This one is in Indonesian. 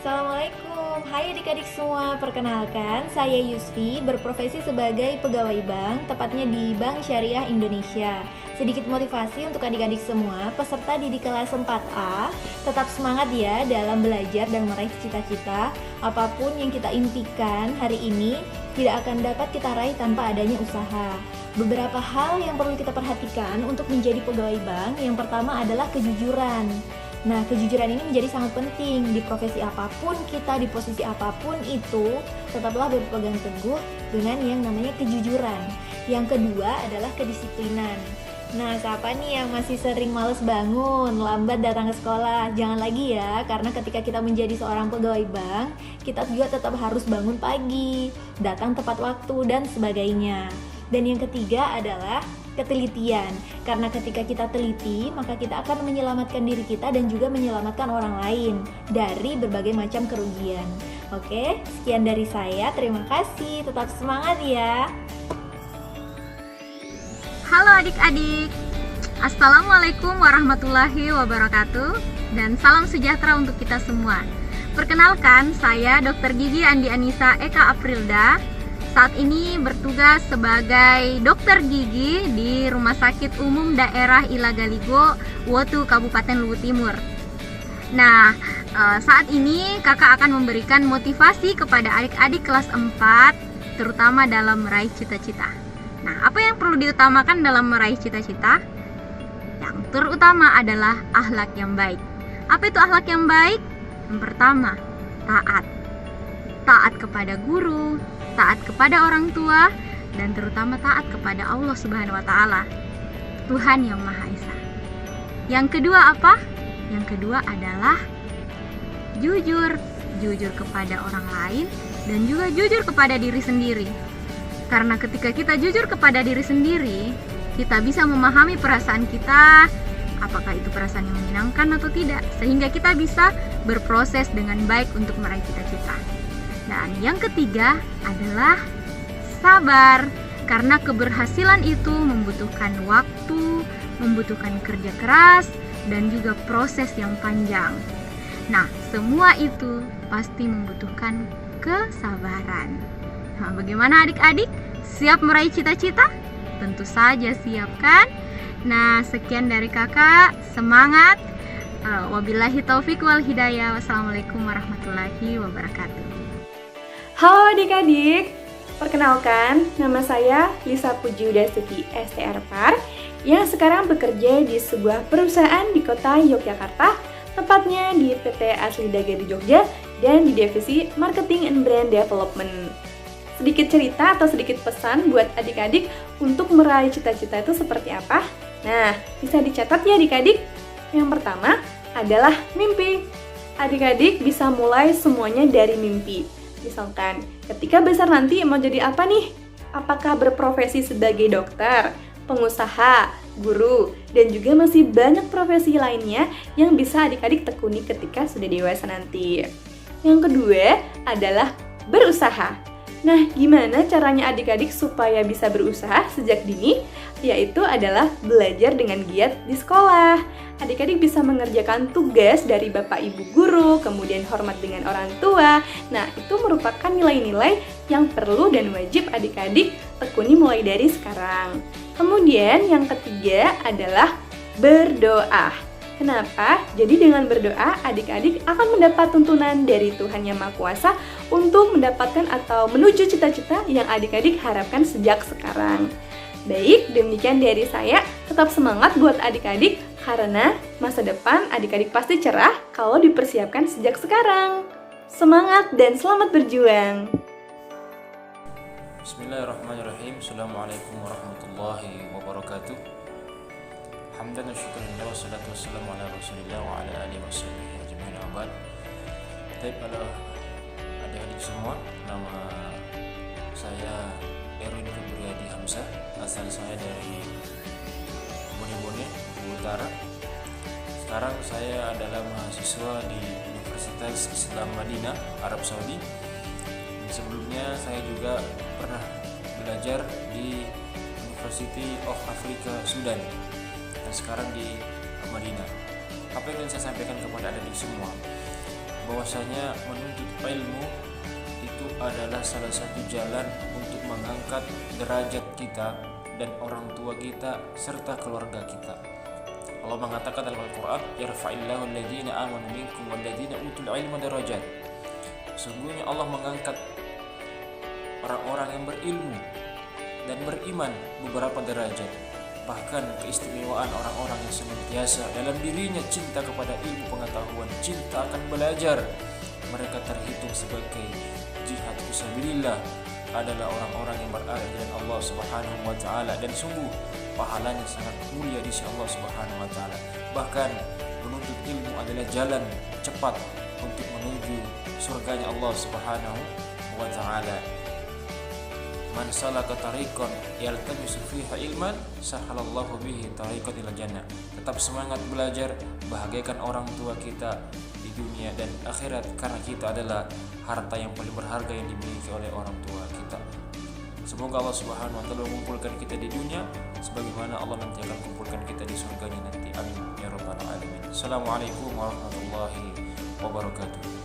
Assalamualaikum, hai adik-adik semua. Perkenalkan, saya Yusfi, berprofesi sebagai pegawai bank, tepatnya di Bank Syariah Indonesia. Sedikit motivasi untuk adik-adik semua, peserta didik kelas 4A, tetap semangat ya dalam belajar dan meraih cita-cita. Apapun yang kita impikan hari ini, tidak akan dapat kita raih tanpa adanya usaha. Beberapa hal yang perlu kita perhatikan untuk menjadi pegawai bank, yang pertama adalah kejujuran. Nah, kejujuran ini menjadi sangat penting di profesi apapun kita, di posisi apapun itu, tetaplah berpegang teguh dengan yang namanya kejujuran. Yang kedua adalah kedisiplinan. Nah, siapa nih yang masih sering males bangun, lambat datang ke sekolah? Jangan lagi ya, karena ketika kita menjadi seorang pegawai bank, kita juga tetap harus bangun pagi, datang tepat waktu, dan sebagainya. Dan yang ketiga adalah ketelitian, karena ketika kita teliti maka kita akan menyelamatkan diri kita dan juga menyelamatkan orang lain dari berbagai macam kerugian. Oke, sekian dari saya, terima kasih, tetap semangat ya. Halo adik-adik, Assalamualaikum warahmatullahi wabarakatuh, dan salam sejahtera untuk kita semua. Perkenalkan, saya Dr. Gigi Andi Anissa Eka Aprilda. Saat ini bertugas sebagai dokter gigi di Rumah Sakit Umum Daerah Ilagaligo, Wotu, Kabupaten Luwu Timur. Nah, saat ini kakak akan memberikan motivasi kepada adik-adik kelas 4, terutama dalam meraih cita-cita. Nah, apa yang perlu diutamakan dalam meraih cita-cita? Yang terutama adalah akhlak yang baik. Apa itu akhlak yang baik? Yang pertama, taat. Taat kepada guru, taat kepada orang tua, dan terutama taat kepada Allah Subhanahu wa Ta'ala, Tuhan yang Maha Esa. Yang kedua apa? Yang kedua adalah jujur. Jujur kepada orang lain dan juga jujur kepada diri sendiri. Karena ketika kita jujur kepada diri sendiri, kita bisa memahami perasaan kita, apakah itu perasaan yang menyenangkan atau tidak, sehingga kita bisa berproses dengan baik untuk meraih cita-cita. Dan yang ketiga adalah sabar, karena keberhasilan itu membutuhkan waktu, membutuhkan kerja keras, dan juga proses yang panjang. Nah, semua itu pasti membutuhkan kesabaran. Nah, bagaimana adik-adik? Siap meraih cita-cita? Tentu saja siap kan? Nah, sekian dari kakak, semangat. Wabillahi taufiq wal hidayah. Wassalamualaikum warahmatullahi wabarakatuh. Halo adik-adik, perkenalkan nama saya Lisa Puji Udasuki STR yang sekarang bekerja di sebuah perusahaan di kota Yogyakarta, tepatnya di PT Asli Daga di Jogja dan di divisi Marketing and Brand Development. Sedikit cerita atau sedikit pesan buat adik-adik untuk meraih cita-cita itu seperti apa? Nah, bisa dicatat ya adik-adik. Yang pertama adalah mimpi. Adik-adik bisa mulai semuanya dari mimpi. Misalkan, ketika besar nanti mau jadi apa nih? Apakah berprofesi sebagai dokter, pengusaha, guru, dan juga masih banyak profesi lainnya yang bisa adik-adik tekuni ketika sudah dewasa nanti. Yang kedua adalah berusaha. Nah, gimana caranya adik-adik supaya bisa berusaha sejak dini? Yaitu adalah belajar dengan giat di sekolah. Adik-adik bisa mengerjakan tugas dari bapak ibu guru, kemudian hormat dengan orang tua. Nah, itu merupakan nilai-nilai yang perlu dan wajib adik-adik tekuni mulai dari sekarang. Kemudian yang ketiga adalah berdoa. Kenapa? Jadi dengan berdoa, adik-adik akan mendapat tuntunan dari Tuhan Yang Maha Kuasa untuk mendapatkan atau menuju cita-cita yang adik-adik harapkan sejak sekarang. Baik, demikian dari saya. Tetap semangat buat adik-adik, karena masa depan adik-adik pasti cerah kalau dipersiapkan sejak sekarang. Semangat dan selamat berjuang! Bismillahirrahmanirrahim. Assalamualaikum warahmatullahi wabarakatuh. Hamdan wa syukurillah wa salatu wassalamu ala rasulillah wa ala alihi wa sahbihi ajma'in abad. Baik, pada adik-adik semua, nama saya Erwin Febriadi Hamzah. Asal saya dari Bone, Utara. Sekarang saya adalah mahasiswa di Universitas Islam Madinah, Arab Saudi. Sebelumnya saya juga pernah belajar di University of Africa, Sudan, dan sekarang di Madinah. Apa yang ingin saya sampaikan kepada adik-adik semua? bahwasanya menuntut ilmu itu adalah salah satu jalan untuk mengangkat derajat kita dan orang tua kita serta keluarga kita. Allah mengatakan dalam Al-Quran, yarfa'illahu alladhina amanu minkum walladhina utul ilma darajat. Sungguhnya Allah mengangkat orang-orang yang berilmu dan beriman beberapa derajat. Bahkan keistimewaan orang-orang yang senantiasa dalam dirinya cinta kepada ilmu pengetahuan, cinta akan belajar, mereka terhitung sebagai jihad fisabilillah, adalah orang-orang yang berada dengan Allah Subhanahu wa taala, dan sungguh pahalanya sangat mulia di sisi Allah Subhanahu wa taala. Bahkan menuntut ilmu adalah jalan cepat untuk menuju surganya Allah Subhanahu wa taala. Man salaka tariqan yaltamisu fihi ilman sahalallahu bihi tariqan ila jannah. Tetap semangat belajar, bahagiakan orang tua kita di dunia dan akhirat, karena kita adalah harta yang paling berharga yang dimiliki oleh orang tua kita. Semoga Allah Subhanahu wa taala mengumpulkan kita di dunia sebagaimana Allah nanti akan kumpulkan kita di surganya nanti. Amin ya rabbal alamin. Assalamualaikum warahmatullahi wabarakatuh.